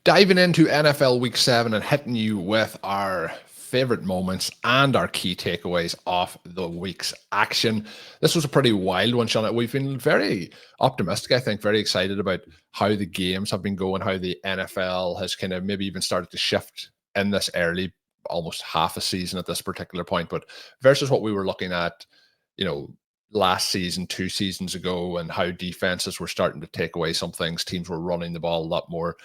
Diving into NFL Week 7 and hitting you with our favorite moments and our key takeaways off the week's action. This was a pretty wild one, Shawn. We've been very optimistic, I think, very excited about how the games have been going, how the NFL has kind of maybe even started to shift in this early, almost half a season at this particular point, but versus what we were looking at, last season, 2 seasons ago, and how defenses were starting to take away some things. Teams were running the ball a lot more.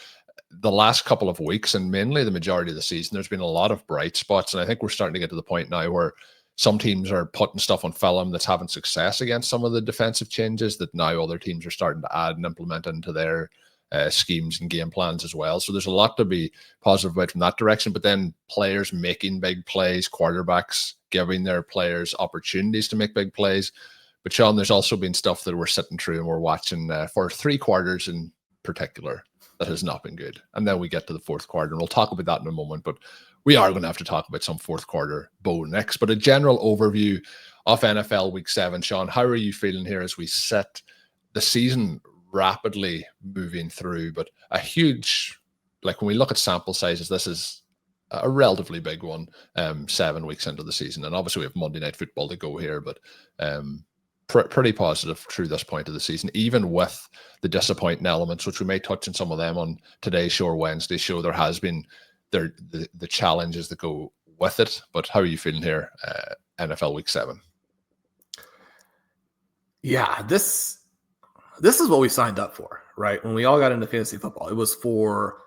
The last couple of weeks, and mainly the majority of the season, there's been a lot of bright spots. And I think we're starting to get to the point now where some teams are putting stuff on film that's having success against some of the defensive changes that now other teams are starting to add and implement into their schemes and game plans as well. So there's a lot to be positive about from that direction. But then players making big plays, quarterbacks giving their players opportunities to make big plays. But Shawn, there's also been stuff that we're sitting through and we're watching for 3 quarters in particular that has not been good. And then we get to the fourth quarter, and we'll talk about that in a moment. But we are going to have to talk about some fourth quarter Bo Nix. But a general overview of NFL Week 7, Shawn, how are you feeling here as we sit the season rapidly moving through? But a huge, like when we look at sample sizes, this is a relatively big one, 7 weeks into the season. And obviously we have Monday Night Football to go here, but pretty positive through this point of the season, even with the disappointing elements, which we may touch on some of them on today's show or Wednesday's show. There has been the challenges that go with it. But how are you feeling here, NFL Week 7? Yeah, this is what we signed up for, right? When we all got into fantasy football, it was for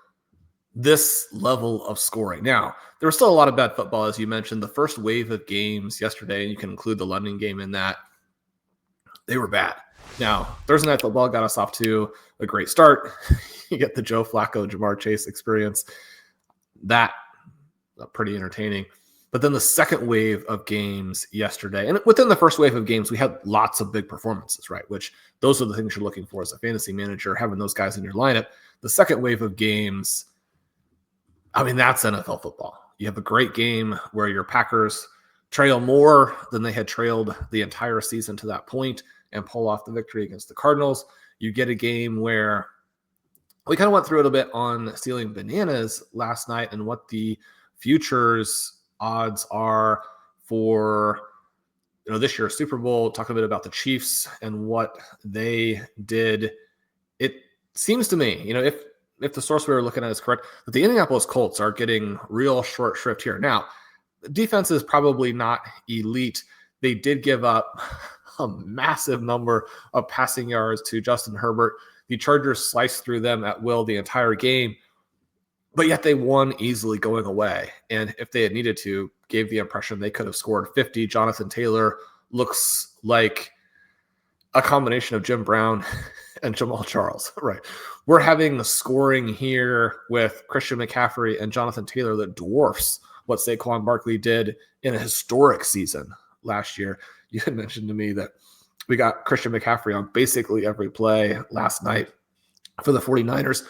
this level of scoring. Now, there was still a lot of bad football, as you mentioned. The first wave of games yesterday, and you can include the London game in that, they were bad. Now, Thursday Night Football got us off to a great start. You get the Joe Flacco, Jamar Chase experience. That pretty entertaining. But then the second wave of games yesterday, and within the first wave of games, we had lots of big performances, right? Which those are the things you're looking for as a fantasy manager, having those guys in your lineup. The second wave of games, I mean, that's NFL football. You have a great game where your Packers trail more than they had trailed the entire season to that point and pull off the victory against the Cardinals. You get a game where we kind of went through it a bit on Stealing Bananas last night and what the futures odds are for this year's Super Bowl. Talk a bit about the Chiefs and what they did. It seems to me, if the source we were looking at is correct, that the Indianapolis Colts are getting real short shrift here. Now, defense is probably not elite. They did give up a massive number of passing yards to Justin Herbert. The Chargers sliced through them at will the entire game, but yet they won easily going away. And if they had needed to, gave the impression they could have scored 50. Jonathan Taylor looks like a combination of Jim Brown and Jamal Charles, right? We're having the scoring here with Christian McCaffery and Jonathan Taylor that dwarfs what Saquon Barkley did in a historic season last year. You had mentioned to me that we got Christian McCaffrey on basically every play last night for the 49ers.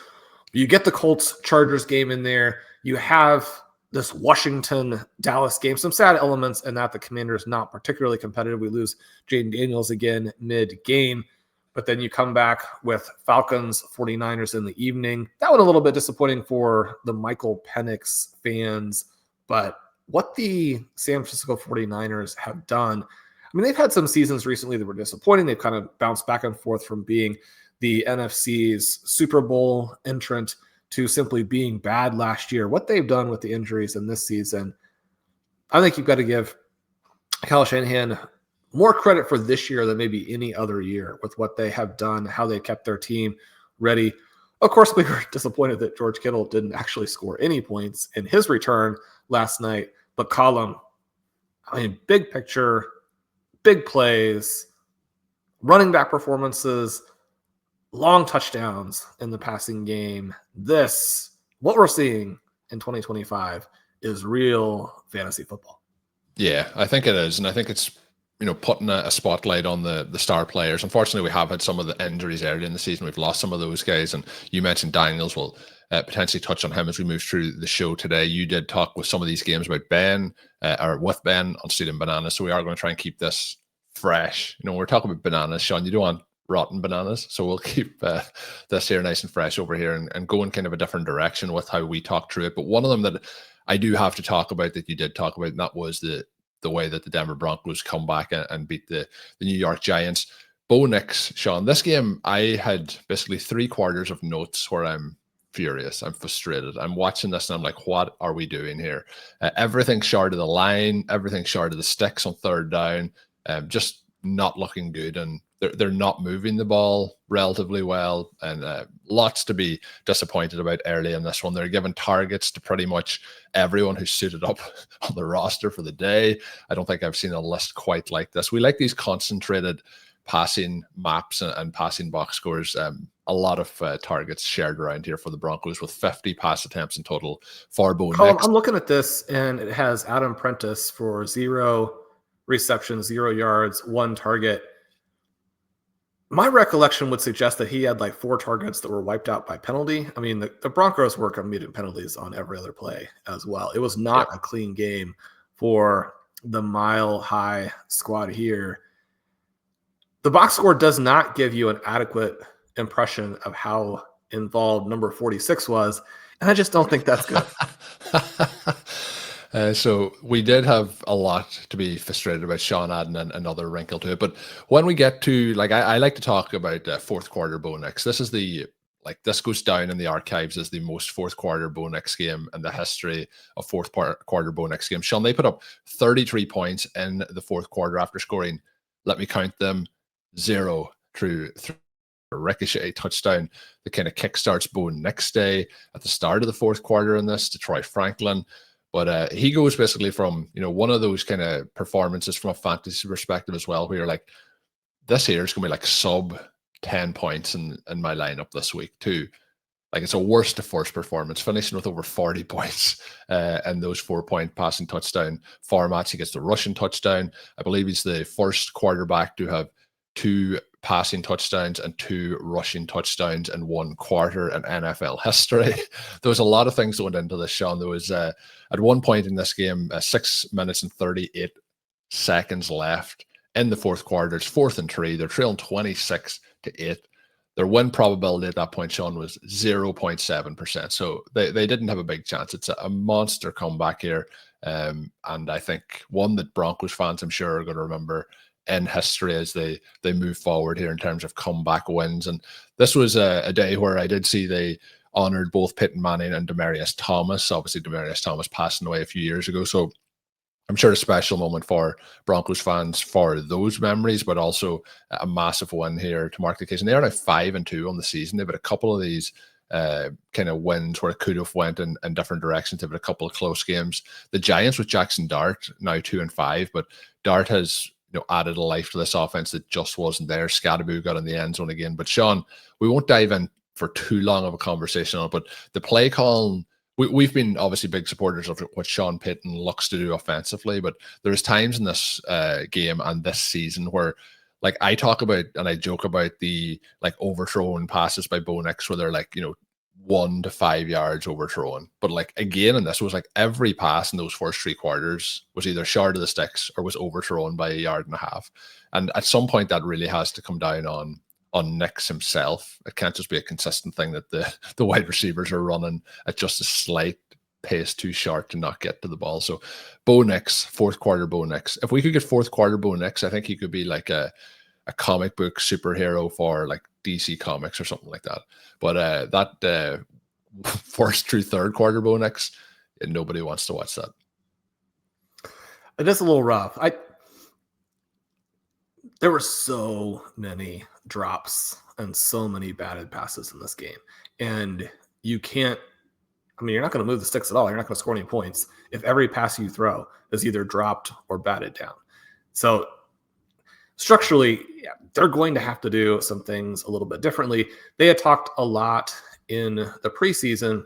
You get the Colts-Chargers game in there. You have this Washington-Dallas game. Some sad elements in that the Commanders not particularly competitive. We lose Jaden Daniels again mid-game. But then you come back with Falcons, 49ers in the evening. That one a little bit disappointing for the Michael Penix fans. But what the San Francisco 49ers have done, I mean, they've had some seasons recently that were disappointing. They've kind of bounced back and forth from being the NFC's Super Bowl entrant to simply being bad last year. What they've done with the injuries in this season, I think you've got to give Kyle Shanahan more credit for this year than maybe any other year with what they have done, how they kept their team ready. Of course, we were disappointed that George Kittle didn't actually score any points in his return last night. But Colm, I mean, big picture, big plays, running back performances, long touchdowns in the passing game. What we're seeing in 2025 is real fantasy football. Yeah, I think it is. And I think it's, putting a spotlight on the star players. Unfortunately, we have had some of the injuries early in the season. We've lost some of those guys. And you mentioned Daniels. We'll potentially touch on him as we move through the show today. You did talk with some of these games about Ben, or with Ben on Stealing Bananas. So we are going to try and keep this fresh. We're talking about bananas, Shawn. You don't want rotten bananas. So we'll keep this here nice and fresh over here and go in kind of a different direction with how we talk through it. But one of them that I do have to talk about that you did talk about, and that was the way that the Denver Broncos come back and beat the New York Giants. Bo Nix, Shawn, this game, I had basically 3 quarters of notes where I'm furious. I'm frustrated. I'm watching this and I'm like, what are we doing here? Everything short of the line, everything short of the sticks on third down, just not looking good. And they're not moving the ball relatively well. And lots to be disappointed about early in this one. They're giving targets to pretty much everyone who's suited up on the roster for the day. I don't think I've seen a list quite like this. We like these concentrated passing maps and passing box scores. A lot of targets shared around here for the Broncos with 50 pass attempts in total for Bo Nix. I'm looking at this and it has Adam Prentice for 0 receptions, 0 yards, 1 target. My recollection would suggest that he had like 4 targets that were wiped out by penalty. I mean, the Broncos were committing penalties on every other play as well. It was not a clean game for the Mile High squad here. The box score does not give you an adequate impression of how involved number 46 was, and I just don't think that's good. So we did have a lot to be frustrated about, Shawn adding another wrinkle to it. But when we get to, like, I like to talk about fourth quarter Bo Nix. This is this goes down in the archives as the most fourth quarter Bo Nix game in the history of fourth quarter Bo Nix games. Shawn, they put up 33 points in the fourth quarter after scoring, let me count them, 0 through a ricochet touchdown that kind of kickstarts Bo Nix day at the start of the fourth quarter in this to Troy Franklin. But he goes basically from, one of those kind of performances from a fantasy perspective as well, where you're like, this here is going to be like sub 10 points in my lineup this week too. Like, it's a worst to first performance, finishing with over 40 points and those 4-point passing touchdown formats. He gets the rushing touchdown. I believe he's the first quarterback to have 2 passing touchdowns and 2 rushing touchdowns in 1 quarter in NFL history. There was a lot of things that went into this, Shawn. There was at one point in this game, 6 minutes and 38 seconds left in the fourth quarter. It's 4th and 3. They're trailing 26-8. Their win probability at that point, Shawn, was 0.7%. So they didn't have a big chance. It's a monster comeback here. And I think one that Broncos fans, I'm sure, are going to remember in history as they move forward here in terms of comeback wins. And this was a day where I did see they honored both Peyton Manning and Demaryius Thomas. Obviously, Demaryius Thomas passing away a few years ago. So I'm sure a special moment for Broncos fans for those memories, but also a massive win here to mark the occasion. They are now 5-2 on the season. They've had a couple of these kind of wins where it could have went in different directions. They've had a couple of close games. The Giants with Jackson Dart now 2-5, but Dart has added a life to this offense that just wasn't there. Scatterboo got in the end zone again. But Shawn, we won't dive in for too long of a conversation on it, but the play call, we've been obviously big supporters of what Sean Payton looks to do offensively, but there's times in this game and this season where, like, I talk about and I joke about the overthrown passes by Bo Nix where they're 1 to 5 yards overthrown. But again, in this was every pass in those first 3 quarters was either short of the sticks or was overthrown by 1.5 yards. And at some point that really has to come down on Nix himself. It can't just be a consistent thing that the wide receivers are running at just a slight pace too short to not get to the ball. So Bo Nix, fourth quarter Bo Nix. If we could get fourth quarter Bo Nix, I think he could be like a comic book superhero for DC Comics or something like that. But that first through third quarter Bo Nix, nobody wants to watch that. It is a little rough. There were so many drops and so many batted passes in this game. And you can't, you're not going to move the sticks at all. You're not going to score any points if every pass you throw is either dropped or batted down. So structurally, they're going to have to do some things a little bit differently. They had talked a lot in the preseason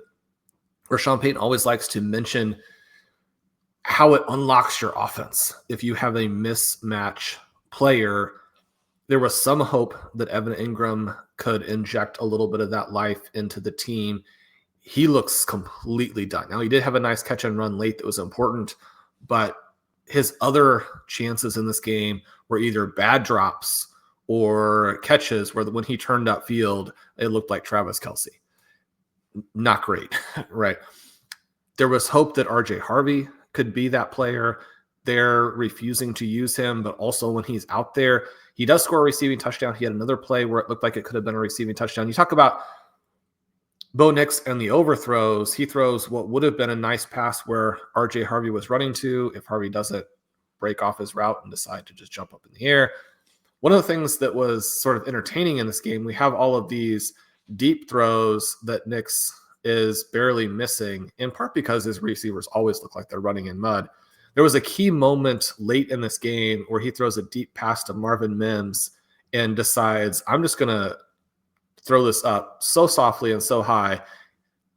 where Sean Payton always likes to mention how it unlocks your offense. If you have a mismatch player, there was some hope that Evan Ingram could inject a little bit of that life into the team. He looks completely done. Now, he did have a nice catch and run late that was important, but his other chances in this game were either bad drops or catches where when he turned upfield, it looked like Travis Kelce. Not great, right? There was hope that RJ Harvey could be that player. They're refusing to use him, but also when he's out there, he does score a receiving touchdown. He had another play where it looked like it could have been a receiving touchdown. You talk about Bo Nix and the overthrows. He throws what would have been a nice pass where RJ Harvey was running to. If Harvey doesn't break off his route and decide to just jump up in the air. One of the things that was sort of entertaining in this game, we have all of these deep throws that Nix is barely missing, in part because his receivers always look like they're running in mud. There was a key moment late in this game where he throws a deep pass to Marvin Mims and decides, I'm just going to throw this up so softly and so high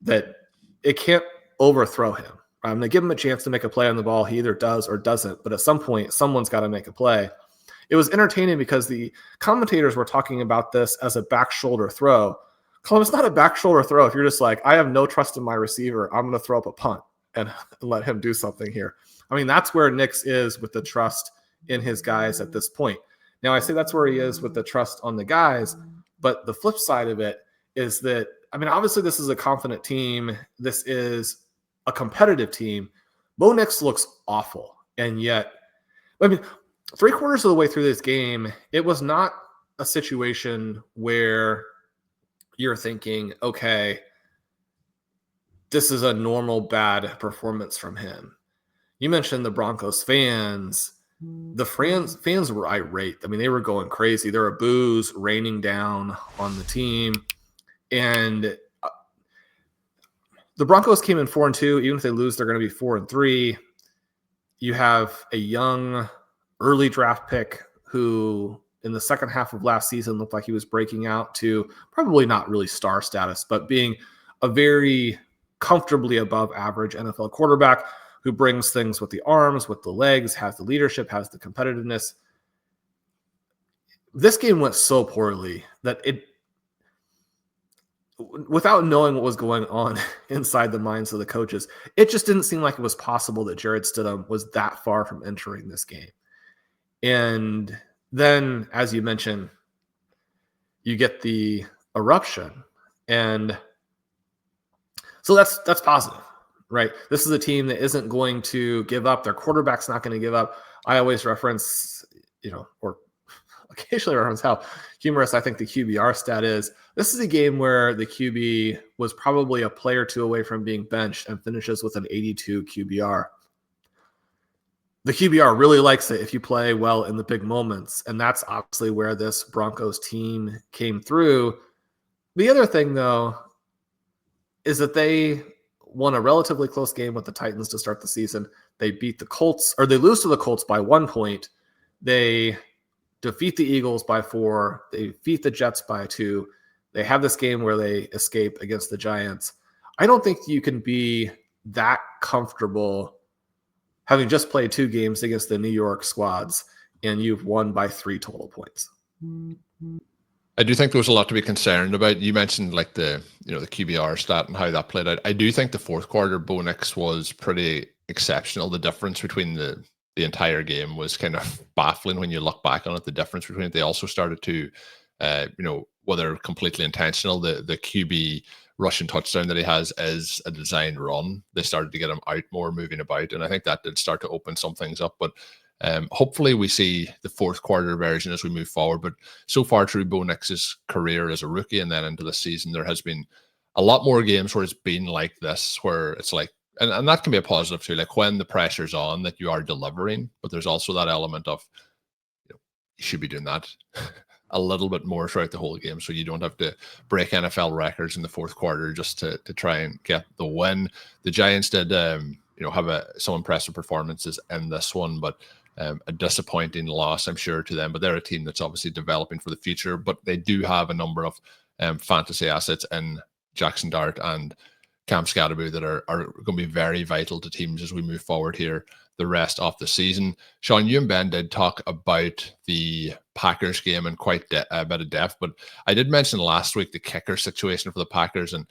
that it can't overthrow him. I'm going to give him a chance to make a play on the ball. He either does or doesn't, but at some point, someone's got to make a play. It was entertaining because the commentators were talking about this as a back shoulder throw. Colm, it's not a back shoulder throw if you're just like, I have no trust in my receiver. I'm going to throw up a punt and let him do something here. I mean, that's where Nix is with the trust in his guys at this point. Now, I say that's where he is with the trust on the guys, but the flip side of it is that, I mean, obviously this is a confident team. This is a competitive team. Bo Nix looks awful. And yet, I mean, 3/4 of the way through this game, it was not a situation where you're thinking, okay, this is a normal bad performance from him. You mentioned the Broncos fans. The fans were irate. I mean, they were going crazy. There were boos raining down on the team. And the Broncos came in 4-2. Even if they lose, they're going to be 4-3. You have a young early draft pick who in the second half of last season looked like he was breaking out to probably not really star status, but being a very comfortably above average NFL quarterback who brings things with the arms, with the legs, has the leadership, has the competitiveness. This game went so poorly that without knowing what was going on inside the minds of the coaches, it just didn't seem like it was possible that Jarrett Stidham was that far from entering this game. And then, as you mentioned, you get the eruption. And so that's positive, right? This is a team that isn't going to give up. Their quarterback's not going to give up. I always reference, or occasionally reference how humorous I think the QBR stat is. This is a game where the QB was probably a play or two away from being benched and finishes with an 82 QBR. The QBR really likes it if you play well in the big moments, and that's obviously where this Broncos team came through. The other thing, though, is that they won a relatively close game with the Titans to start the season. They beat the Colts, or they lose to the Colts by 1 point. They defeat the Eagles by 4. They defeat the Jets by 2. They have this game where they escape against the Giants. I don't think you can be that comfortable having just played 2 games against the New York squads and you've won by 3 total points. I do think there was a lot to be concerned about. You mentioned like the QBR stat and how that played out. I do think the fourth quarter Bo Nix was pretty exceptional. The difference between the entire game was kind of baffling when you look back on it. The difference between it. They also started to, whether completely intentional, the QB rushing touchdown that he has is a designed run. They started to get him out more, moving about, and I think that did start to open some things up. But hopefully we see the fourth quarter version as we move forward. But so far through Bo Nix's career as a rookie and then into the season, there has been a lot more games where it's been like this, where it's like, and that can be a positive too, like when the pressure's on that you are delivering, but there's also that element of, you should be doing that a little bit more throughout the whole game, so you don't have to break NFL records in the fourth quarter just to try and get the win. The Giants did, have some impressive performances in this one, but a disappointing loss, I'm sure, to them. But they're a team that's obviously developing for the future, but they do have a number of fantasy assets in Jackson Dart and Cam Scadaboo that are going to be very vital to teams as we move forward here the rest of the season. Shawn, you and Ben did talk about the Packers game in quite a bit of depth, but I did mention last week the kicker situation for the Packers, and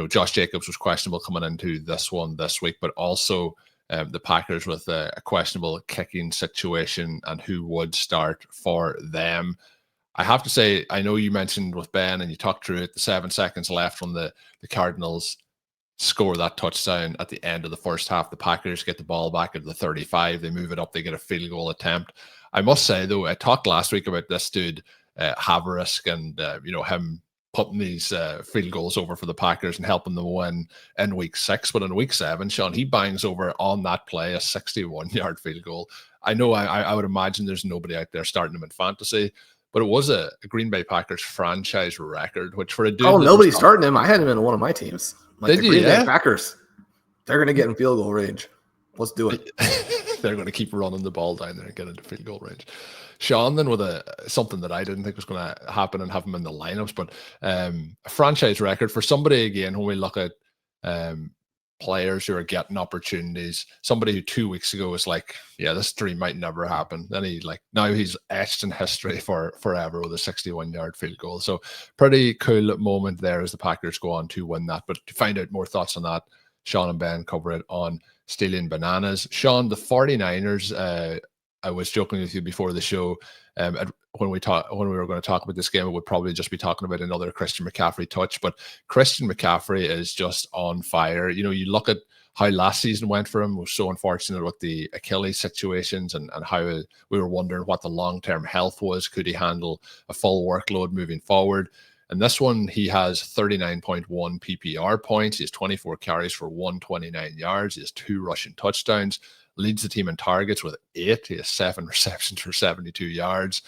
Josh Jacobs was questionable coming into this one this week, but also the Packers with a questionable kicking situation and who would start for them. I have to say, I know you mentioned with Ben and you talked through it, the 7 seconds left when the Cardinals score that touchdown at the end of the first half. The Packers get the ball back at the 35. They move it up. They get a field goal attempt. I must say, though, I talked last week about this dude, Haverisk, and, him putting these field goals over for the Packers and helping them win in week 6. But in week 7, Shawn, he bangs over on that play a 61-yard field goal. I know I would imagine there's nobody out there starting him in fantasy, but it was a Green Bay Packers franchise record, which for a dude... Oh, nobody's starting him. I had him in one of my teams. Like the Green Bay Packers. They're going to get in field goal range. Let's do it. They're going to keep running the ball down there and get into field goal range. Shawn then with something that I didn't think was going to happen and have him in the lineups, but a franchise record for somebody, again, when we look at players who are getting opportunities, somebody who 2 weeks ago was like, yeah, this dream might never happen. Then now he's etched in history for forever with a 61-yard field goal. So pretty cool moment there as the Packers go on to win that. But to find out more thoughts on that, Shawn and Ben cover it on Stealing Bananas. Shawn, the 49ers, I was joking with you before the show, when we were going to talk about this game, it would probably just be talking about another Christian McCaffrey touch, but Christian McCaffrey is just on fire. You look at how last season went for him. It was so unfortunate with the Achilles situations and how we were wondering what the long-term health was. Could he handle a full workload moving forward? And this one, he has 39.1 PPR points. He has 24 carries for 129 yards. He has 2 rushing touchdowns. Leads the team in targets with 8. He has 7 receptions for 72 yards.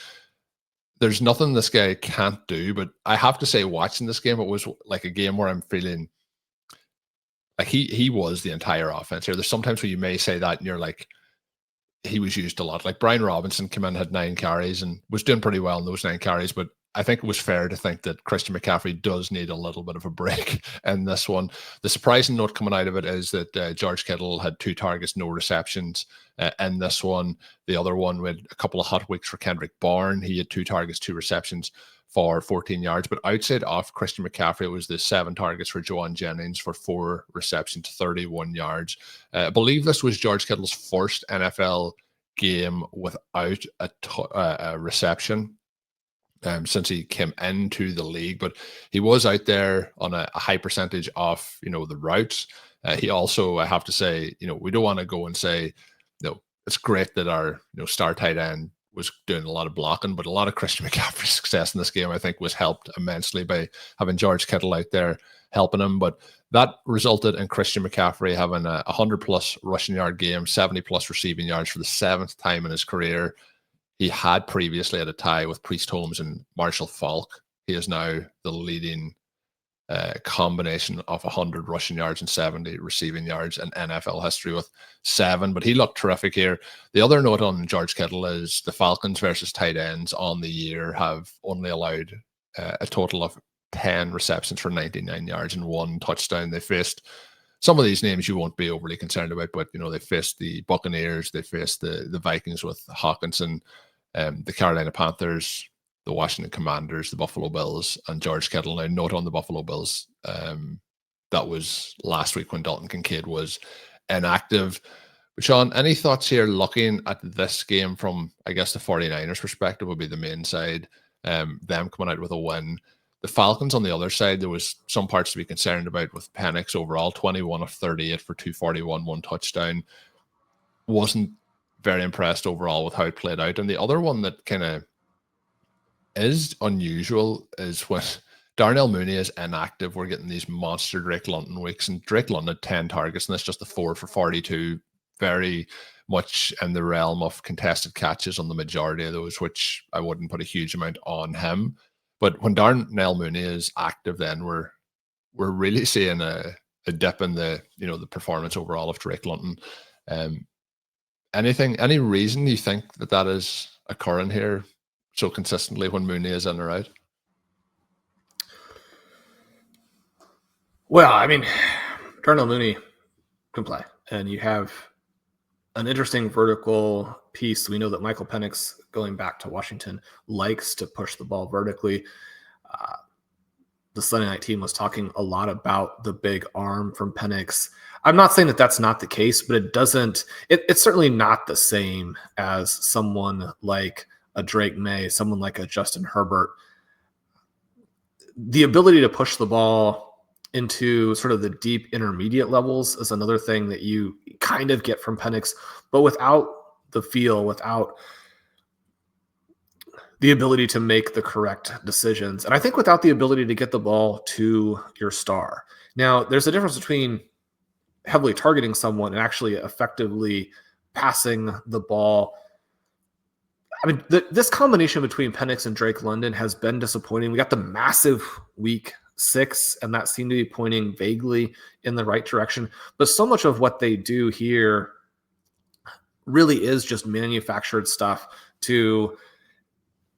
There's nothing this guy can't do, but I have to say, watching this game, it was like a game where I'm feeling like he was the entire offense here. There's sometimes where you may say that and you're like, he was used a lot. Like Brian Robinson came in, had 9 carries and was doing pretty well in those 9 carries, but I think it was fair to think that Christian McCaffrey does need a little bit of a break in this one. The surprising note coming out of it is that George Kittle had 2 targets, no receptions in this one. The other one, with a couple of hot weeks for Kendrick Bourne. He had 2 targets, 2 receptions for 14 yards. But outside of Christian McCaffrey, it was the 7 targets for Joan Jennings for 4 receptions, 31 yards. I believe this was George Kittle's first NFL game without a reception since he came into the league, but he was out there on a high percentage of, the routes. He also, I have to say, we don't want to go and say, it's great that our, star tight end was doing a lot of blocking, but a lot of Christian McCaffrey's success in this game, I think, was helped immensely by having George Kittle out there helping him. But that resulted in Christian McCaffrey having a 100+ rushing yard game, 70+ receiving yards for the 7th time in his career. He had previously had a tie with Priest Holmes and Marshall Faulk. He is now the leading combination of 100 rushing yards and 70 receiving yards in NFL history with 7. But he looked terrific here. The other note on George Kittle is the Falcons versus tight ends on the year have only allowed a total of 10 receptions for 99 yards and 1 touchdown. They faced some of these names you won't be overly concerned about, but they faced the Buccaneers, they faced the Vikings with Hawkinson, the Carolina Panthers, the Washington Commanders, the Buffalo Bills, and George Kittle. Now, note on the Buffalo Bills, that was last week when Dalton Kincaid was inactive. But Shawn, any thoughts here looking at this game from, I guess, the 49ers perspective would be the main side, them coming out with a win. The Falcons on the other side, there was some parts to be concerned about with Penix overall, 21 of 38 for 241, 1 touchdown. Wasn't very impressed overall with how it played out. And the other one that kind of is unusual is when Darnell Mooney is inactive, we're getting these monster Drake London weeks. And Drake London had 10 targets, and that's just a 4 for 42. Very much in the realm of contested catches on the majority of those, which I wouldn't put a huge amount on him. But when Darnell Mooney is active, then we're really seeing a dip in the the performance overall of Drake London. Any reason you think that is occurring here so consistently when Mooney is in or out? Well, I mean, Darnell Mooney can play, and you have an interesting vertical piece. We know that Michael Penix, going back to Washington, likes to push the ball vertically. The Sunday night team was talking a lot about the big arm from Penix. I'm not saying that that's not the case, but it's certainly not the same as someone like a Drake May, someone like a Justin Herbert. The ability to push the ball into sort of the deep intermediate levels is another thing that you kind of get from Penix, but without the feel, without the ability to make the correct decisions. And I think without the ability to get the ball to your star. Now, there's a difference between heavily targeting someone and actually effectively passing the ball. I mean, this combination between Penix and Drake London has been disappointing. We got the massive week 6, and that seemed to be pointing vaguely in the right direction. But so much of what they do here really is just manufactured stuff to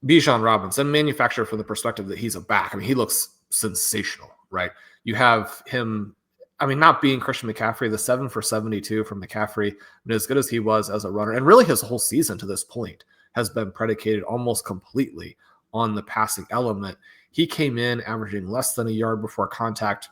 Bijan Robinson, manufactured from the perspective that he's a back. I mean, he looks sensational, right? You have him, I mean, not being Christian McCaffrey, the 7 for 72 from McCaffrey, and as good as he was as a runner, and really his whole season to this point has been predicated almost completely on the passing element. He came in averaging less than a yard before contact.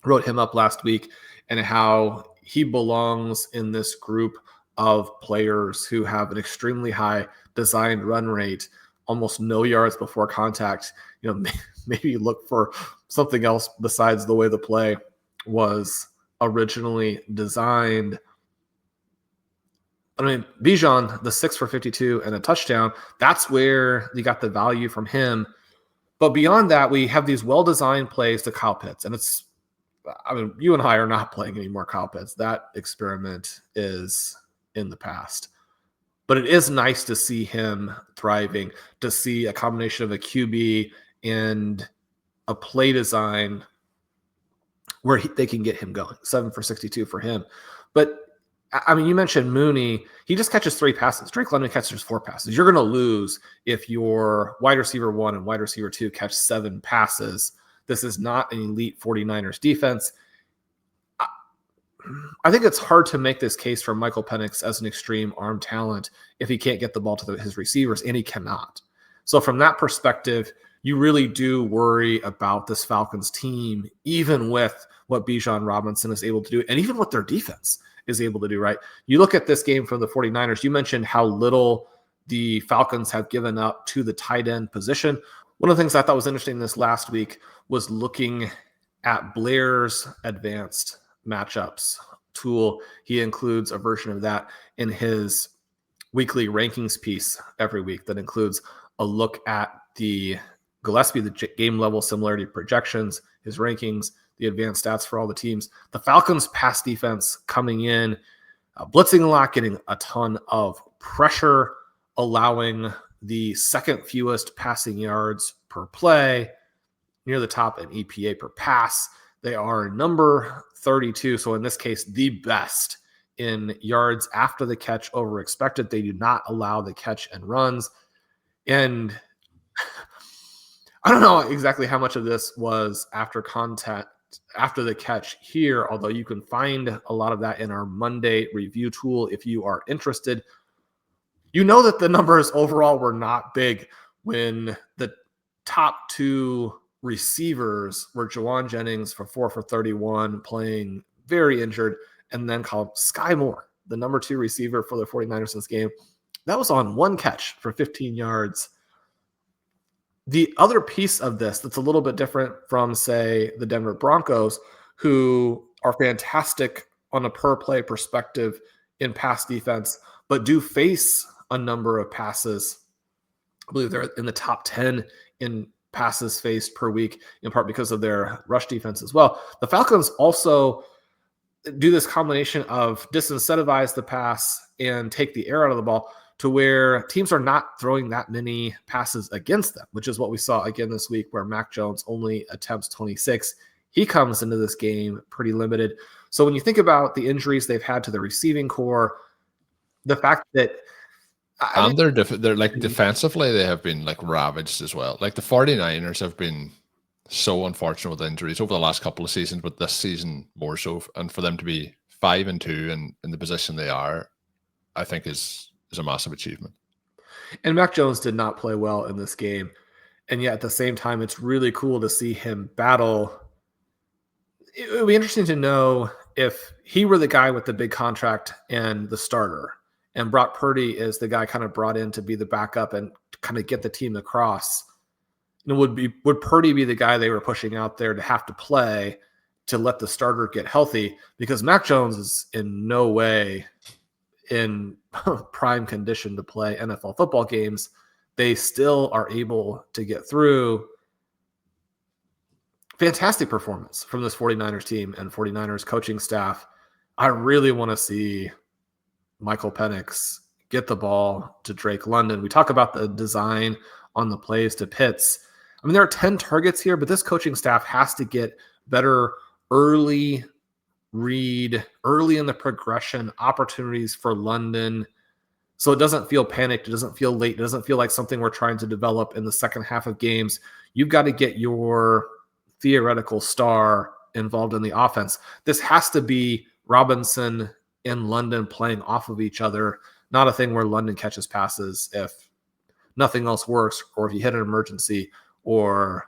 Wrote him up last week and how he belongs in this group of players who have an extremely high designed run rate, almost no yards before contact. You know, maybe look for something else besides the way the play was originally designed. I mean, Bijan, the 6 for 52 and a touchdown, that's where you got the value from him. But beyond that, we have these well-designed plays to Kyle Pitts. And it's, I mean, you and I are not playing any more Kyle Pitts. That experiment is in the past. But it is nice to see him thriving, to see a combination of a QB and a play design where they can get him going. 7 for 62 for him. But I mean, you mentioned Mooney. He just catches 3 passes. Drake London catches 4 passes. You're going to lose if your wide receiver 1 and wide receiver 2 catch 7 passes. This is not an elite 49ers defense. I think it's hard to make this case for Michael Penix as an extreme arm talent if he can't get the ball to his receivers, and he cannot. So from that perspective, you really do worry about this Falcons team, even with what Bijan Robinson is able to do, and even what their defense is able to do, right? You look at this game from the 49ers, you mentioned how little the Falcons have given up to the tight end position. One of the things I thought was interesting this last week was looking at Blair's advanced matchups tool. He includes a version of that in his weekly rankings piece every week that includes a look at the Gillespie, the game level similarity projections, his rankings, the advanced stats for all the teams. The Falcons pass defense coming in, blitzing a lot, getting a ton of pressure, allowing the second fewest passing yards per play, near the top in EPA per pass. They are number 32. So in this case, the best in yards after the catch over expected. They do not allow the catch and runs. And I don't know exactly how much of this was after contact, after the catch here, although you can find a lot of that in our Monday review tool if you are interested. You know that the numbers overall were not big when the top 2 receivers were Jawan Jennings for 4 for 31, playing very injured, and then called Sky Moore, the number 2 receiver for the 49ers in this game. That was on 1 catch for 15 yards. The other piece of this that's a little bit different from, say, the Denver Broncos, who are fantastic on a per-play perspective in pass defense, but do face a number of passes. I believe they're in the top 10 in passes faced per week, in part because of their rush defense as well. The Falcons also do this combination of disincentivize the pass and take the air out of the ball to where teams are not throwing that many passes against them, which is what we saw again this week where Mac Jones only attempts 26. He comes into this game pretty limited. So when you think about the injuries they've had to the receiving core, the fact that they're like defensively, they have been like ravaged as well. Like the 49ers have been so unfortunate with injuries over the last couple of seasons, but this season more so. And for them to be 5-2 and in the position they are, I think is a massive achievement. And Mac Jones did not play well in this game. And yet at the same time, it's really cool to see him battle. It would be interesting to know if he were the guy with the big contract and the starter, and Brock Purdy is the guy kind of brought in to be the backup and kind of get the team across. Would Purdy be the guy they were pushing out there to have to play to let the starter get healthy? Because Mac Jones is in no way in prime condition to play NFL football games. They still are able to get through. Fantastic performance from this 49ers team and 49ers coaching staff. I really want to see Michael Penix get the ball to Drake London. We talk about the design on the plays to Pitts. I mean, there are 10 targets here, but this coaching staff has to get better early read, early in the progression, opportunities for London. So it doesn't feel panicked. It doesn't feel late. It doesn't feel like something we're trying to develop in the second half of games. You've got to get your theoretical star involved in the offense. This has to be Robinson and London playing off of each other, not a thing where London catches passes if nothing else works, or if you hit an emergency, or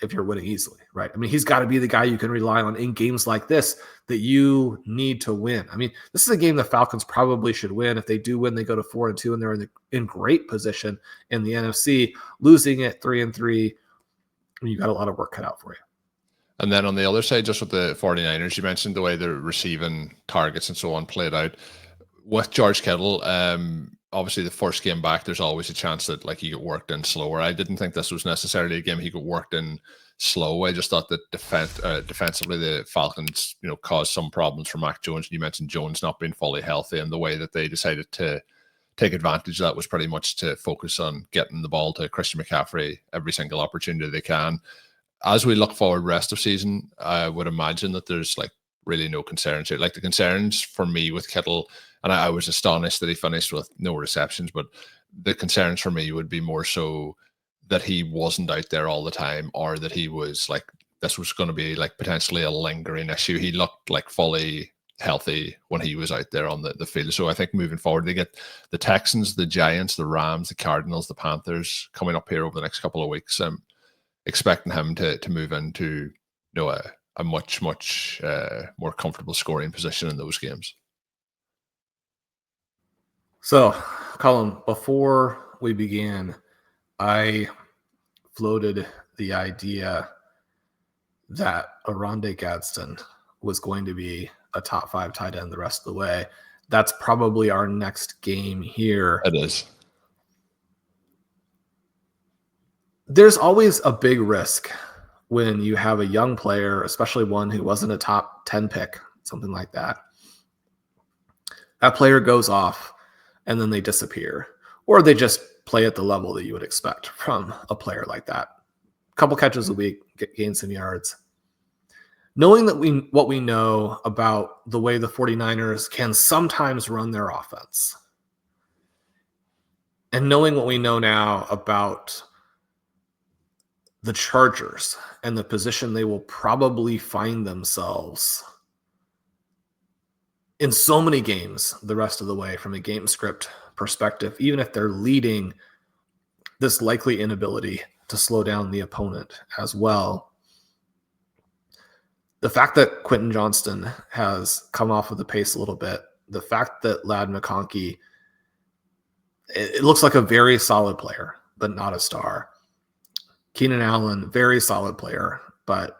if you're winning easily, right? I mean, he's got to be the guy you can rely on in games like this that you need to win. I mean, this is a game the Falcons probably should win. If they do win, they go to 4-2, and they're in great position in the NFC. Losing it 3-3, you got a lot of work cut out for you. And then on the other side, just with the 49ers, you mentioned the way they're receiving targets and so on played out. With George Kittle, obviously the first game back, there's always a chance that like he get worked in slower. I didn't think this was necessarily a game he got worked in slow. I just thought that defensively the Falcons, caused some problems for Mac Jones. You mentioned Jones not being fully healthy, and the way that they decided to take advantage of that was pretty much to focus on getting the ball to Christian McCaffery every single opportunity they can. As we look forward rest of season, I would imagine that there's like really no concerns here. Like the concerns for me with Kittle, and I was astonished that he finished with no receptions, but the concerns for me would be more so that he wasn't out there all the time, or that he was like, this was going to be like potentially a lingering issue. He looked like fully healthy when he was out there on the field. So I think moving forward, they get the Texans, the Giants, the Rams, the Cardinals, the Panthers coming up here over the next couple of weeks. I'm expecting him to move into a much more comfortable scoring position in those games. So, Colm, before we began, I floated the idea that Oronde Gadsden was going to be a top 5 tight end the rest of the way. That's probably our next game here. It is. There's always a big risk when you have a young player, especially one who wasn't a top 10 pick, something like that. That player goes off and then they disappear, or they just play at the level that you would expect from a player like that. A couple catches a week, gain some yards. Knowing that what we know about the way the 49ers can sometimes run their offense, and knowing what we know now about the Chargers and the position they will probably find themselves in so many games the rest of the way from a game script perspective, even if they're leading, this likely inability to slow down the opponent as well. The fact that Quentin Johnston has come off of the pace a little bit, the fact that Ladd McConkey, it looks like a very solid player, but not a star. Keenan Allen, very solid player, but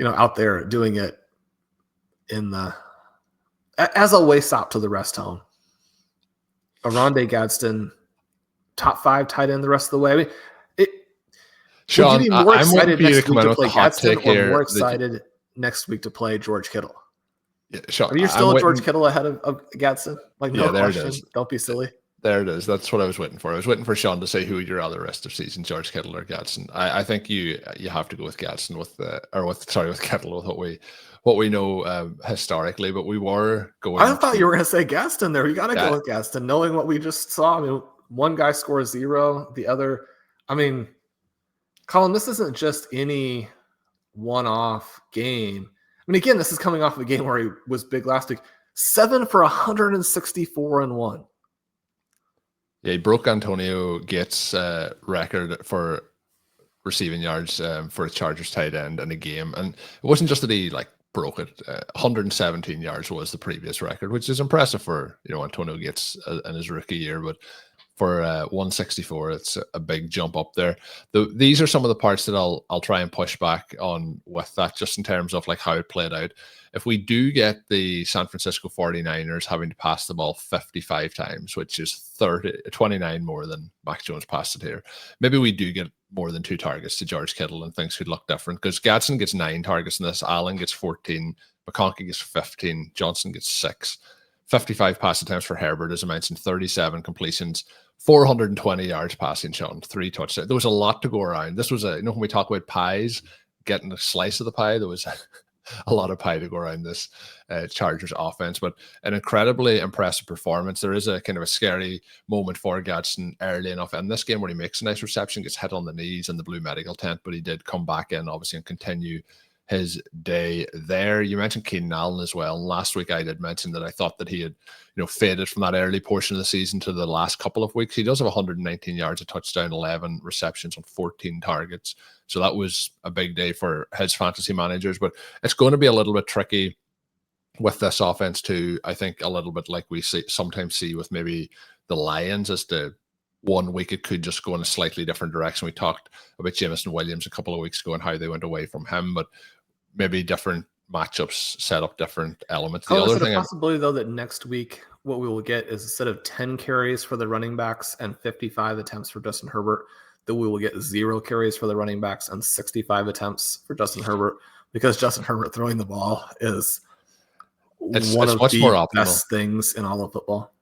out there doing it as a way stop to the rest home. Oronde Gadsden, top 5 tight end the rest of the way. I mean, Shawn, would you be more excited next week to play Gadsden, or more excited next week to play George Kittle? Yeah, Shawn, are you still George Kittle ahead of Gadsden? Like, no question. Don't be silly. There it is. That's what I was waiting for. I was waiting for Shawn to say who your other rest of season, George Kittle or Gadsden. I think you have to go with Gadsden with Kittle with what we know historically. But we were going. I thought you were going to say Gadsden there. You got to go with Gadsden, knowing what we just saw. I mean, one guy scores 0, the other. I mean, Colm, this isn't just any one-off game. I mean, again, this is coming off of a game where he was big last week. 7 for 164 and 1. Yeah, he broke Antonio Gates' record for receiving yards for a Chargers tight end in a game. And it wasn't just that he broke it. 117 yards was the previous record, which is impressive for Antonio Gates in his rookie year. But for 164, it's a big jump up there. These are some of the parts that I'll try and push back on with that, just in terms of like how it played out. If we do get the San Francisco 49ers having to pass the ball 55 times, which is 29 more than Mac Jones passed it here, maybe we do get more than 2 targets to George Kittle and things could look different, because Gadsden gets 9 targets in this, Allen gets 14, McConkey gets 15, Johnson gets 6. 55 pass attempts for Herbert, as I mentioned, 37 completions, 420 yards passing, Shawn, 3 touchdowns. There was a lot to go around. This was when we talk about pies, getting a slice of the pie, there was a lot of pie to go around this Chargers offense, but an incredibly impressive performance. There is a kind of a scary moment for Gadsden early enough in this game where he makes a nice reception, gets hit on the knees in the blue medical tent, but he did come back in, obviously, and continue his day there. You mentioned Keenan Allen as well. Last week I did mention that I thought that he had faded from that early portion of the season to the last couple of weeks. He does have 119 yards, a touchdown, 11 receptions on 14 targets. So that was a big day for his fantasy managers, but it's going to be a little bit tricky with this offense too. I think a little bit like we sometimes see with maybe the Lions, as to 1 week it could just go in a slightly different direction. We talked about Jameson Williams a couple of weeks ago and how they went away from him, but maybe different matchups set up different elements. The other thing, a possibility though that next week what we will get is, instead of 10 carries for the running backs and 55 attempts for Justin Herbert, that we will get 0 carries for the running backs and 65 attempts for Justin Herbert, because Justin Herbert throwing the ball is one of the best things in all of football.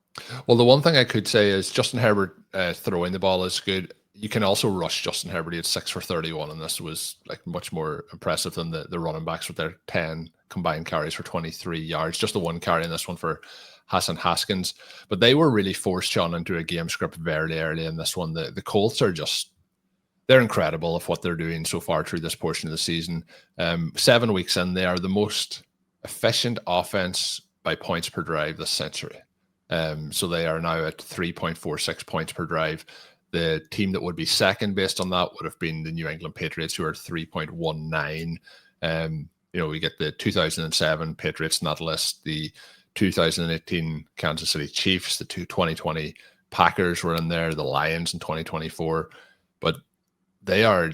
Well, the one thing I could say is Justin Herbert throwing the ball is good. You can also rush Justin Herbert. He had 6 for 31, and this was like much more impressive than the running backs with their 10 combined carries for 23 yards. Just the 1 carry in this one for Hassan Haskins. But they were really forced, Shawn, into a game script very early in this one. The Colts are they're incredible of what they're doing so far through this portion of the season. 7 weeks in, they are the most efficient offense by points per drive this century. So they are now at 3.46 points per drive. The team that would be second based on that would have been the New England Patriots, who are 3.19. We get the 2007 Patriots in that list, the 2018 Kansas City Chiefs, the 2020 Packers were in there, the Lions in 2024. But they are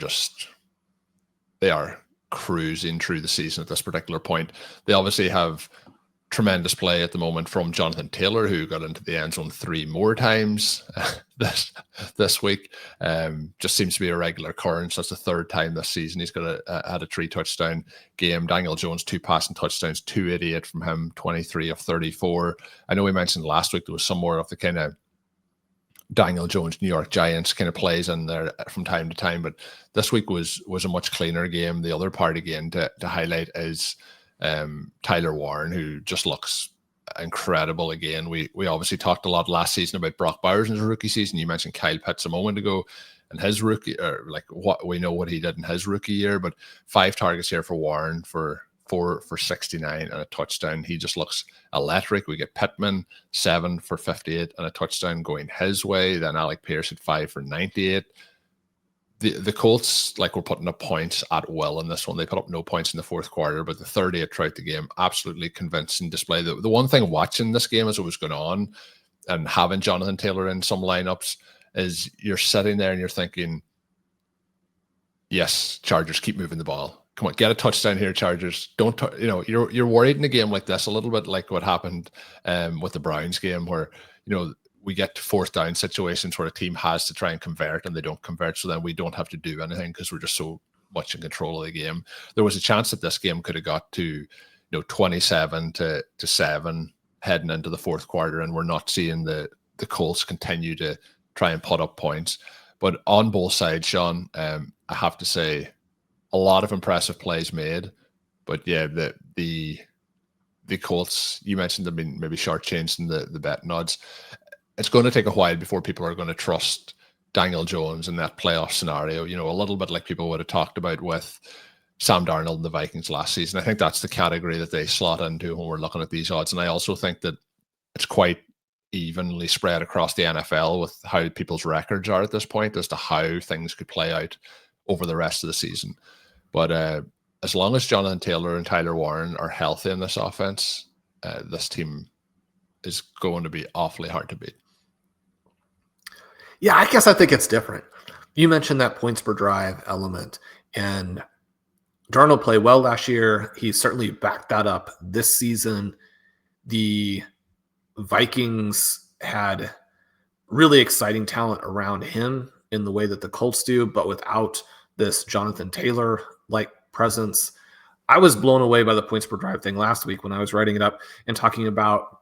cruising through the season at this particular point. They obviously have tremendous play at the moment from Jonathan Taylor, who got into the end zone 3 more times this week. Just seems to be a regular occurrence. That's the 3rd time this season he's had a 3 touchdown game. Daniel Jones, 2 passing touchdowns, 288 from him, 23 of 34. I know we mentioned last week there was some more of the kind of Daniel Jones, New York Giants kind of plays in there from time to time, but this week was a much cleaner game. The other part again to highlight is Tyler Warren, who just looks incredible again. We obviously talked a lot last season about Brock Bowers in his rookie season. You mentioned Kyle Pitts a moment ago, and his rookie, or like what we know what he did in his rookie year, but 5 targets here for Warren for 4 for 69 and a touchdown. He just looks electric. We get Pittman 7 for 58 and a touchdown going his way. Then Alec Pierce at 5 for 98. The Colts were putting up points at will in this one. They put up no points in the 4th quarter, but the 38 throughout the game, absolutely convincing display. The one thing watching this game as it was going on and having Jonathan Taylor in some lineups is you're sitting there and you're thinking, yes, Chargers, keep moving the ball. Come on, get a touchdown here, Chargers. Don't you're worried in a game like this, a little bit like what happened with the Browns game, where we get to 4th down situations where a team has to try and convert and they don't convert, so then we don't have to do anything because we're just so much in control of the game. There was a chance that this game could have got to 27 to 7 heading into the 4th quarter, and we're not seeing the Colts continue to try and put up points. But on both sides, Shawn, I have to say a lot of impressive plays made. But yeah, the Colts, you mentioned them being maybe shortchanged in the betting odds. It's going to take a while before people are going to trust Daniel Jones in that playoff scenario, a little bit like people would have talked about with Sam Darnold and the Vikings last season. I think that's the category that they slot into when we're looking at these odds. And I also think that it's quite evenly spread across the NFL with how people's records are at this point as to how things could play out over the rest of the season. But as long as Jonathan Taylor and Tyler Warren are healthy in this offense, this team is going to be awfully hard to beat. Yeah, I guess I think it's different. You mentioned that points per drive element, and Darnold played well last year. He certainly backed that up this season. The Vikings had really exciting talent around him in the way that the Colts do, but without this Jonathan Taylor-like presence. I was blown away by the points per drive thing last week when I was writing it up and talking about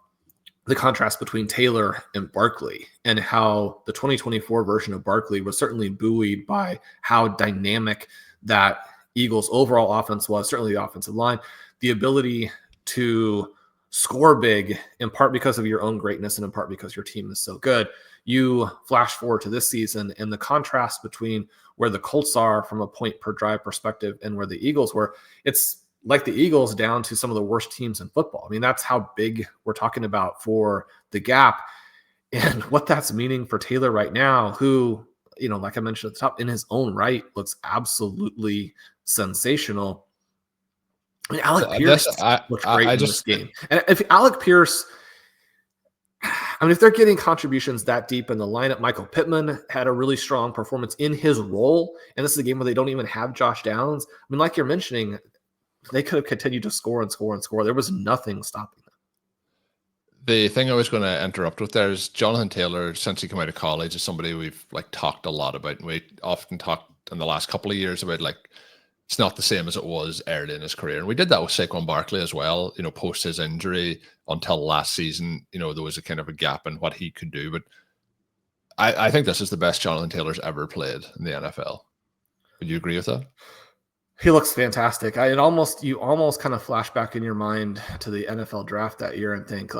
the contrast between Taylor and Barkley and how the 2024 version of Barkley was certainly buoyed by how dynamic that Eagles overall offense was, certainly the offensive line, the ability to score big in part because of your own greatness and in part because your team is so good. You flash forward to this season and the contrast between where the Colts are from a point per drive perspective and where the Eagles were, it's like the Eagles down to some of the worst teams in football. I mean, that's how big we're talking about for the gap and what that's meaning for Taylor right now, who, like I mentioned at the top, in his own right, looks absolutely sensational. I mean, Alec Pierce looks great in this game. And if Alec Pierce, if they're getting contributions that deep in the lineup, Michael Pittman had a really strong performance in his role. And this is a game where they don't even have Josh Downs. I mean, like you're mentioning, they could have continued to score and score and score. There was nothing stopping them. The thing I was going to interrupt with there is Jonathan Taylor, since he came out of college, is somebody we've talked a lot about. And we often talked in the last couple of years about it's not the same as it was early in his career. And we did that with Saquon Barkley as well, post his injury until last season, there was a kind of a gap in what he could do. But I think this is the best Jonathan Taylor's ever played in the NFL. Would you agree with that? He looks fantastic. You almost kind of flash back in your mind to the NFL draft that year and think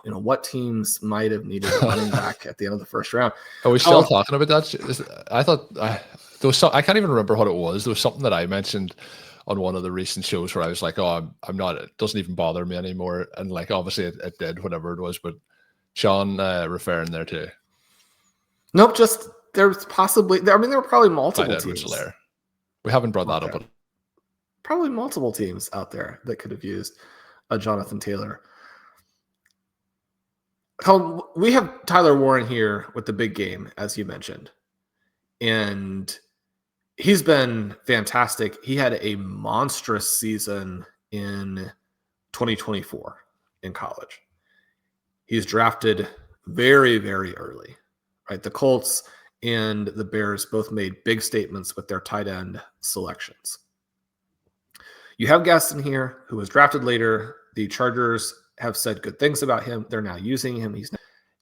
what teams might have needed a running back at the end of the first round. Are we still talking about that? I thought there was I can't even remember what it was. There was something that I mentioned on one of the recent shows where I was like, "Oh, I'm not. It doesn't even bother me anymore." And obviously it did, whatever it was. But Shawn referring there too. Nope. Just there's possibly. There were probably multiple teams. We haven't brought that up. Probably multiple teams out there that could have used a Jonathan Taylor. Colm, we have Tyler Warren here with the big game, as you mentioned. And he's been fantastic. He had a monstrous season in 2024 in college. He's drafted very, very early, right? The Colts and the Bears both made big statements with their tight end selections. You have Gadsden here, who was drafted later. The Chargers have said good things about him. They're now using him.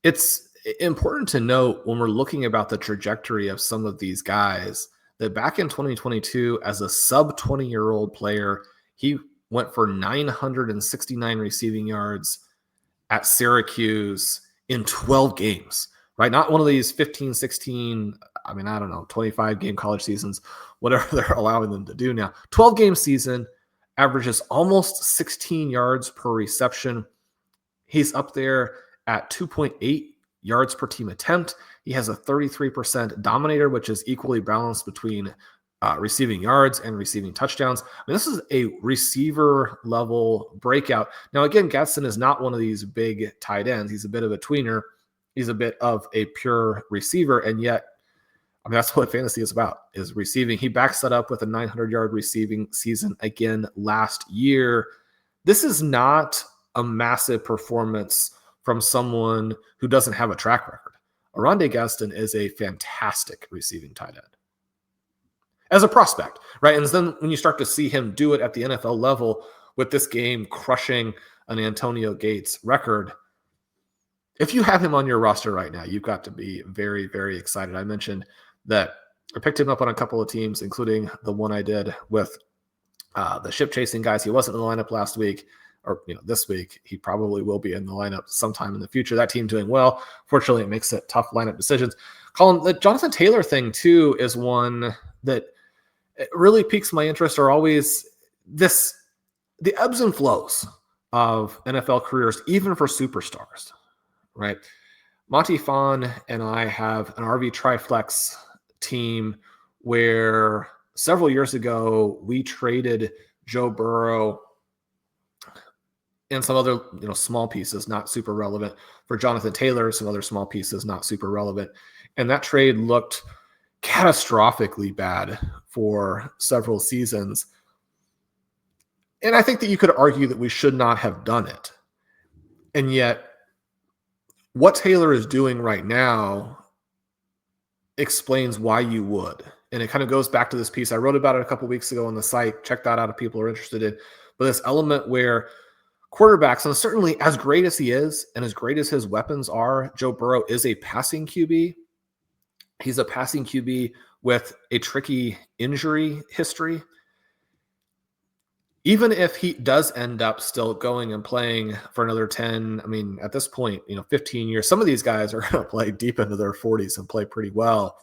It's important to note when we're looking about the trajectory of some of these guys that back in 2022, as a sub-20-year-old player, he went for 969 receiving yards at Syracuse in 12 games, right? Not one of these 15, 16, 25-game college seasons, whatever they're allowing them to do now. 12-game season, averages almost 16 yards per reception. He's up there at 2.8 yards per team attempt. He has a 33% dominator, which is equally balanced between receiving yards and receiving touchdowns. This is a receiver level breakout. Now, again, Gadsden is not one of these big tight ends. He's a bit of a tweener. He's a bit of a pure receiver, and yet that's what fantasy is about, is receiving. He backs that up with a 900-yard receiving season again last year. This is not a massive performance from someone who doesn't have a track record. Oronde Gadsden is a fantastic receiving tight end as a prospect, right? And then when you start to see him do it at the NFL level with this game crushing an Antonio Gates record, if you have him on your roster right now, you've got to be very, very excited. I mentioned that I picked him up on a couple of teams, including the one I did with the ship chasing guys. He wasn't in the lineup last week or this week. He probably will be in the lineup sometime in the future. That team doing well. Fortunately, it makes it tough lineup decisions. Colm, the Jonathan Taylor thing too is one that it really piques my interest. Are always the ebbs and flows of NFL careers, even for superstars, right? Monty Fawn and I have an RV Triflex team where several years ago we traded Joe Burrow, and some other small pieces, not super relevant. For Jonathan Taylor, some other small pieces, not super relevant. And that trade looked catastrophically bad for several seasons. And I think that you could argue that we should not have done it. And yet, what Taylor is doing right now explains why you would. And it kind of goes back to this piece. I wrote about it a couple weeks ago on the site. Check that out if people are interested in. But this element where quarterbacks, and certainly as great as he is and as great as his weapons are, Joe Burrow is a passing QB. He's a passing QB with a tricky injury history. Even if he does end up still going and playing for another 10, I mean, at this point, 15 years, some of these guys are going to play deep into their 40s and play pretty well.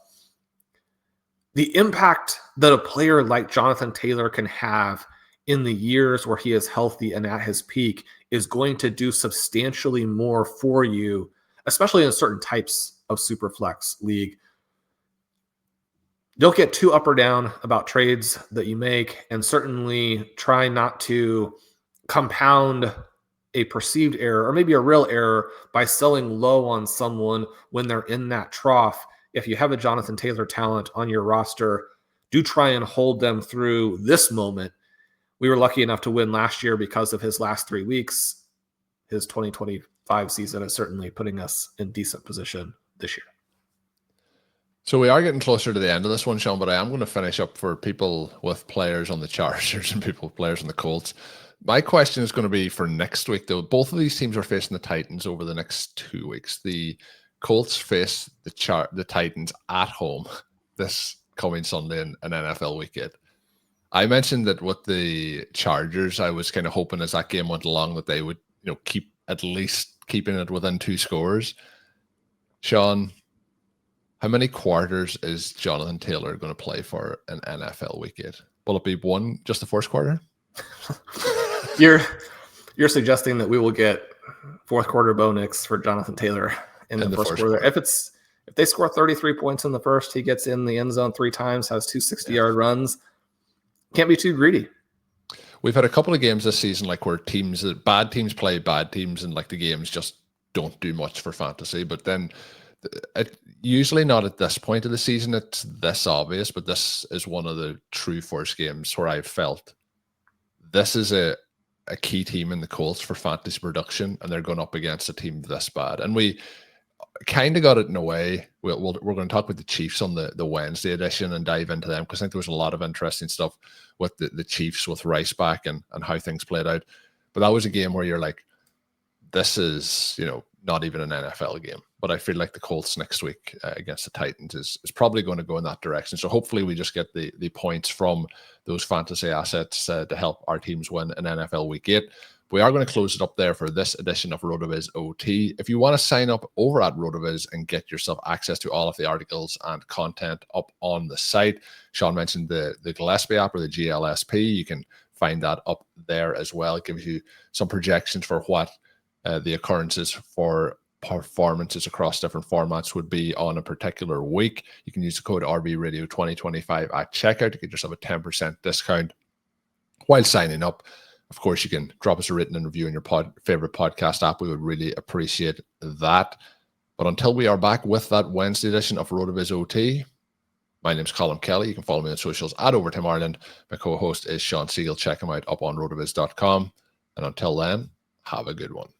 The impact that a player like Jonathan Taylor can have in the years where he is healthy and at his peak is going to do substantially more for you, especially in certain types of Superflex league. Don't get too up or down about trades that you make, and certainly try not to compound a perceived error or maybe a real error by selling low on someone when they're in that trough. If you have a Jonathan Taylor talent on your roster, do try and hold them through this moment. We were lucky enough to win last year because of his last 3 weeks. His 2025 season is certainly putting us in decent position this year. So we are getting closer to the end of this one, Shawn, but I am going to finish up for people with players on the Chargers and people with players on the Colts. My question is going to be for next week, though. Both of these teams are facing the Titans over the next 2 weeks. The Colts face the Titans at home this coming Sunday in an NFL weekend. I mentioned that with the Chargers, I was kind of hoping as that game went along that they would, keep at least keeping it within 2 scores. Shawn, how many quarters is Jonathan Taylor going to play for an NFL weekend? Will it be one, just the first quarter? You're suggesting that we will get fourth quarter Bo Nix for Jonathan Taylor in the first quarter. If they score 33 points in the first, he gets in the end zone 3 times, has 2 60-yard runs. Can't be too greedy. We've had a couple of games this season where bad teams play bad teams and the games just don't do much for fantasy. But then usually not at this point of the season it's this obvious, but this is one of the true first games where I've felt this is a key team in the Colts for fantasy production, and they're going up against a team this bad. And we kind of got it in a way. We're going to talk with the Chiefs on the Wednesday edition and dive into them, because I think there was a lot of interesting stuff with the Chiefs with Rice back and how things played out. But that was a game where you're like, this is, not even an NFL game. But I feel like the Colts next week against the Titans is probably going to go in that direction. So hopefully we just get the points from those fantasy assets to help our teams win an NFL Week 8. We are going to close it up there for this edition of RotoViz OT. If you want to sign up over at RotoViz and get yourself access to all of the articles and content up on the site, Shawn mentioned the Gillespie app or the GLSP. You can find that up there as well. It gives you some projections for what the occurrences for performances across different formats would be on a particular week. You can use the code RVRadio2025 at checkout to get yourself a 10% discount while signing up. Of course, you can drop us a written review in your favorite podcast app. We would really appreciate that. But until we are back with that Wednesday edition of RotoViz OT, my name's Colm Kelly. You can follow me on socials at Overtime Ireland. My co-host is Shawn Siegele. Check him out up on rotoviz.com. And until then, have a good one.